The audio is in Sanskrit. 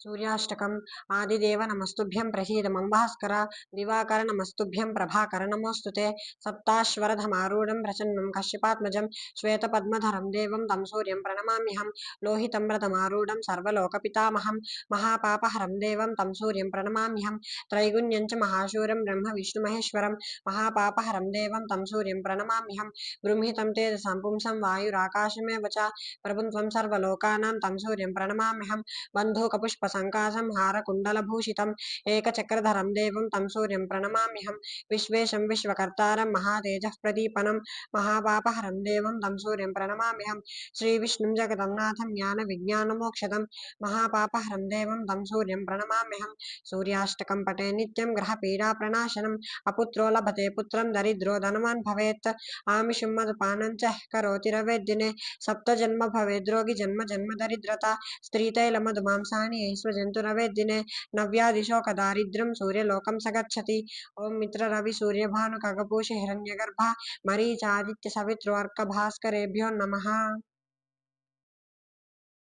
सूर्याष्टकम् आदिदेव नमस्तुभ्यं प्रसीद मम भास्कर दिवाकर नमस्तुभ्यं प्रभाकर नमोऽस्तुते सप्ताश्वरधमारूढं प्रचन्नं कश्यपात्मजं श्वेतपद्मधरं देवं तं सूर्यं प्रणमाम्यहं लोहितं रथमारूढं सर्वलोकपितामहं महापापहरं देवं तं सूर्यं प्रणमाम्यहं त्रैगुण्यं च महाशूरं ब्रह्म विष्णुमहेश्वरं महापापहरं देवं तं सूर्यं प्रणमाम्यहं बृंहितं तेजसां पुंसं वायुराकाशमेव च प्रभुं त्वं सर्वलोकानां तं सूर्यं प्रणमाम्यहं बन्धूकपुष्पसङ्काशं हारकुण्डलभूषितम् एकचक्रधरं देवं तं सूर्यं प्रणमाम्यहं विश्वेशं विश्वकर्तारं महातेजः प्रदीपनं महापापहरं देवं तं सूर्यं प्रणमाम्यहं श्रीविष्णुं जगन्नाथं ज्ञानविज्ञानमोक्षदं महापापहरं देवं तं सूर्यं प्रणमाम्यहं सूर्याष्टकं पठे नित्यं ग्रहपीडाप्रणाशनम् अपुत्रो लभते पुत्रं दरिद्रो धनवान् भवेत् आमिषं मदपानं च करोति रवेद्दिने सप्तजन्म भवेद्रोगी जन्म जन्म दरिद्रता स्त्रीतैलमधुमांसानि स्वजन्तुरवेद्दिने नव्याधिशोकदारिद्र्यं सूर्यलोकं स गच्छति ॐ मित्ररविसूर्यभानुखगपूष हिरण्यगर्भा मरीचादित्यसवित्रो अर्कभास्करेभ्यो नमः।